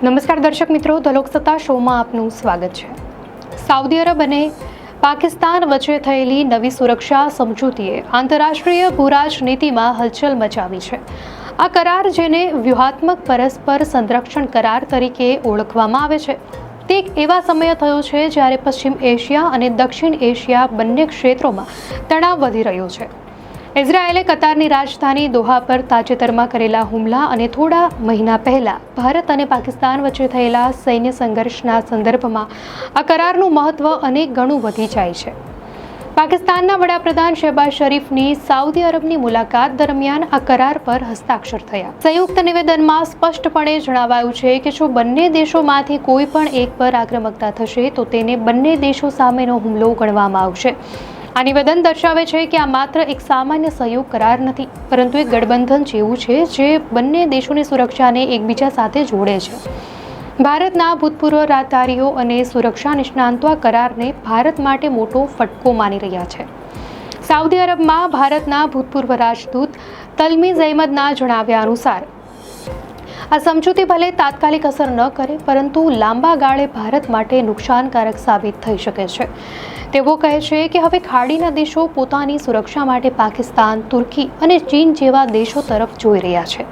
નમસ્કાર દર્શક મિત્રો, ધ લોકસત્તા શોમાં આપનું સ્વાગત છે. સાઉદી અરબ અને પાકિસ્તાન વચ્ચે થયેલી નવી સુરક્ષા સમજૂતીએ આંતરરાષ્ટ્રીય ભૂરાજનીતિમાં હલચલ મચાવી છે. આ કરાર, જેને વ્યૂહાત્મક પરસ્પર સંરક્ષણ કરાર તરીકે ઓળખવામાં આવે છે, તે એક એવા સમયે થયો છે જ્યારે પશ્ચિમ એશિયા અને દક્ષિણ એશિયા બંને ક્ષેત્રોમાં તણાવ વધી રહ્યો છે. ઇઝરાયેલે કતારની રાજધાની દોહા પર તાજેતરમાં કરેલા હુમલા અને થોડા મહિના પહેલા ભારત અને પાકિસ્તાન વચ્ચે થયેલા સૈન્ય સંઘર્ષના સંદર્ભમાં આ કરારનું મહત્વ અનેક ગણું વધી જાય છે. પાકિસ્તાનના વડાપ્રધાન શહેબાઝ શરીફની સાઉદી અરબની મુલાકાત દરમિયાન આ કરાર પર હસ્તાક્ષર થયા. સંયુક્ત નિવેદનમાં સ્પષ્ટપણે જણાવાયું છે કે જો બંને દેશોમાંથી કોઈ પણ એક પર આક્રમકતા થશે તો તેને બંને દેશો સામેનો હુમલો ગણવામાં આવશે. આ નિવેદન દર્શાવે છે કે આ માત્ર એક સામાન્ય સહયોગ કરાર નથી, પરંતુ એક ગઠબંધન જેવું છે જે બંને દેશોની સુરક્ષાને એકબીજા સાથે જોડે છે. ભારતના ભૂતપૂર્વ રાજદ્વારીઓ અને સુરક્ષા નિષ્ણાંતો આ કરારને ભારત માટે મોટો ફટકો માની રહ્યા છે. સાઉદી અરબમાં ભારતના ભૂતપૂર્વ રાજદૂત તલમીઝ અહેમદના જણાવ્યા અનુસાર આ સમજૂતી ભલે તાત્કાલિક અસર ન કરે, પરંતુ લાંબા ગાળે ભારત માટે નુકસાનકારક સાબિત થઈ શકે છે. તેઓ કહે છે કે હવે ખાડીના દેશો પોતાની સુરક્ષા માટે પાકિસ્તાન, તુર્કી અને ચીન જેવા દેશો તરફ જોઈ રહ્યા છે,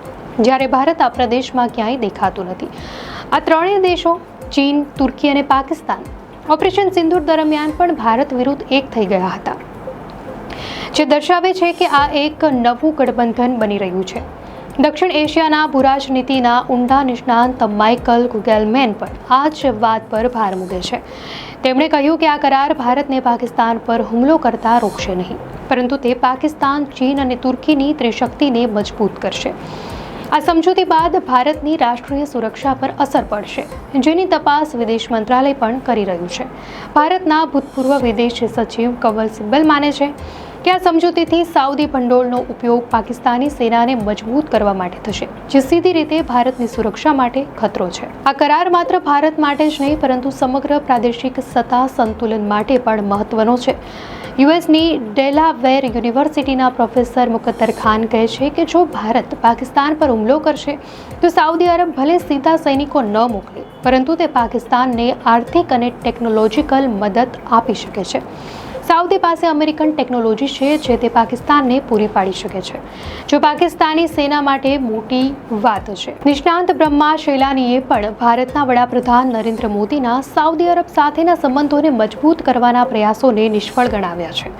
જ્યારે ભારત આ પ્રદેશમાં ક્યાંય દેખાતું નથી. આ ત્રણેય દેશો, ચીન, તુર્કી અને પાકિસ્તાન, ઓપરેશન સિંદૂર દરમિયાન પણ ભારત વિરુદ્ધ એક થઈ ગયા હતા, જે દર્શાવે છે કે આ એક નવું ગઠબંધન બની રહ્યું છે. દક્ષિણ એશિયાના ભૂરાજનીતિના ઊંડા નિષ્ણાંત માઇકલ ગુગેલમેન પણ આ જ વાત પર ભાર મૂકે છે. તેમણે કહ્યું કે આ કરાર ભારતને પાકિસ્તાન પર હુમલો કરતા રોકશે નહીં, પરંતુ તે પાકિસ્તાન, ચીન અને તુર્કીની ત્રિશક્તિને મજબૂત કરશે. આ સમજૂતી બાદ ભારતની રાષ્ટ્રીય સુરક્ષા પર અસર પડશે, જેની તપાસ વિદેશ મંત્રાલય પણ કરી રહ્યું છે. ભારતના ભૂતપૂર્વ વિદેશ સચિવ કંવલ સિબ્બલ માને છે કે આ સમજૂતીથી સાઉદી ભંડોળનો ઉપયોગ પાકિસ્તાની સેનાને મજબૂત કરવા માટે થશે, જે સીધી રીતે ભારતની સુરક્ષા માટે ખતરો છે. આ કરાર માત્ર ભારત માટે જ નહીં, પરંતુ સમગ્ર પ્રાદેશિક સત્તા સંતુલન માટે પણ મહત્વનો છે. યુએસની ડેલાવેર યુનિવર્સિટીના પ્રોફેસર મુકદ્દર ખાન કહે છે કે જો ભારત પાકિસ્તાન પર હુમલો કરશે તો સાઉદી અરબ ભલે સીધા સૈનિકો ન મોકલે, પરંતુ તે પાકિસ્તાનને આર્થિક અને ટેકનોલોજીકલ મદદ આપી શકે છે. સાઉદી પાસે અમેરિકન ટેકનોલોજી છે જે તે પાકિસ્તાનને પૂરી પાડી શકે છે, જો પાકિસ્તાની સેના માટે મોટી વાત છે. નિષ્ણાંત બ્રહ્મા શેલાનીએ પણ ભારતના વડાપ્રધાન નરેન્દ્ર મોદીના સાઉદી અરબ સાથેના સંબંધોને મજબૂત કરવાના પ્રયાસોને નિષ્ફળ ગણાવ્યા છે.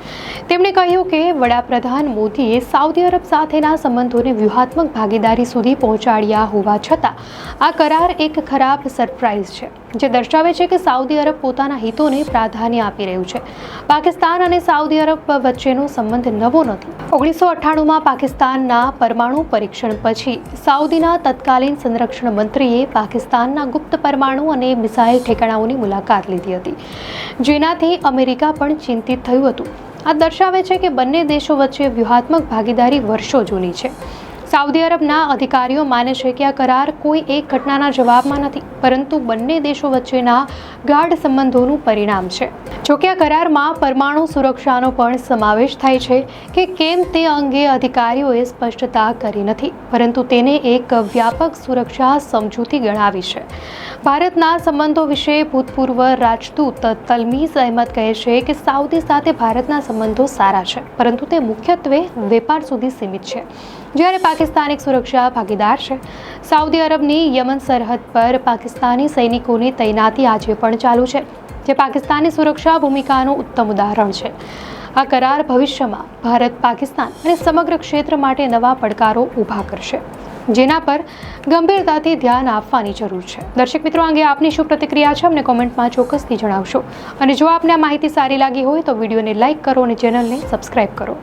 તેમણે કહ્યું કે વડાપ્રધાન મોદીએ સાઉદી અરબ સાથેના સંબંધોને વ્યૂહાત્મક ભાગીદારી સુધી પહોંચાડ્યા હોવા છતાં આ કરાર એક ખરાબ સરપ્રાઇઝ છે, જે દર્શાવે છે કે સાઉદી અરબ પોતાના હિતોને પ્રાધાન્ય આપી રહ્યું છે. પાકિસ્તાન અને સાઉદી અરબ વચ્ચેનો સંબંધ નવો નથી. 1998માં પાકિસ્તાનના પરમાણુ પરીક્ષણ પછી સાઉદીના તત્કાલીન સંરક્ષણ મંત્રીએ પાકિસ્તાનના ગુપ્ત પરમાણુ અને મિસાઇલ ઠેકાણાઓની મુલાકાત લીધી હતી, જેનાથી અમેરિકા પણ ચિંતિત થયું હતું. આ દર્શાવે છે કે બંને દેશો વચ્ચે વ્યૂહાત્મક ભાગીદારી વર્ષો જૂની છે. સાઉદી અરબના અધિકારીઓ માને છે કે આ કરાર કોઈ એક ઘટનાના જવાબમાં નથી, પરંતુ બંને દેશો વચ્ચેના ગાઢ સંબંધોનું પરિણામ છે. જોકે આ કરારમાં પરમાણુ સુરક્ષાનો પણ સમાવેશ થાય છે કે કેમ તે અંગે અધિકારીઓએ સ્પષ્ટતા કરી નથી, પરંતુ તેને એક વ્યાપક સુરક્ષા સમજૂતી ગણાવી છે. ભારતના સંબંધો વિશે ભૂતપૂર્વ રાજદૂત તલમીઝ અહેમદ કહે છે કે સાઉદી સાથે ભારતના સંબંધો સારા છે, પરંતુ તે મુખ્યત્વે વેપાર સુધી સીમિત છે, જ્યારે પાકિસ્તાન એક સુરક્ષા ભાગીદાર છે. સાઉદી અરબની યમન સરહદ પર પાકિસ્તાની સૈનિકોની તૈનાતી આજે પણ ચાલુ છે, જે પાકિસ્તાની સુરક્ષા ભૂમિકાનું ઉત્તમ ઉદાહરણ છે. આ કરાર ભવિષ્યમાં ભારત, પાકિસ્તાન અને સમગ્ર ક્ષેત્ર માટે નવા પડકારો ઊભા કરશે, જેના પર ગંભીરતાથી ધ્યાન આપવાની જરૂર છે. દર્શક મિત્રો, અંગે આપની શું પ્રતિક્રિયા છે અમને કોમેન્ટમાં ચોક્કસથી જણાવશો. અને જો આપને આ માહિતી સારી લાગી હોય તો વિડીયોને લાઇક કરો અને ચેનલને સબસ્ક્રાઇબ કરો.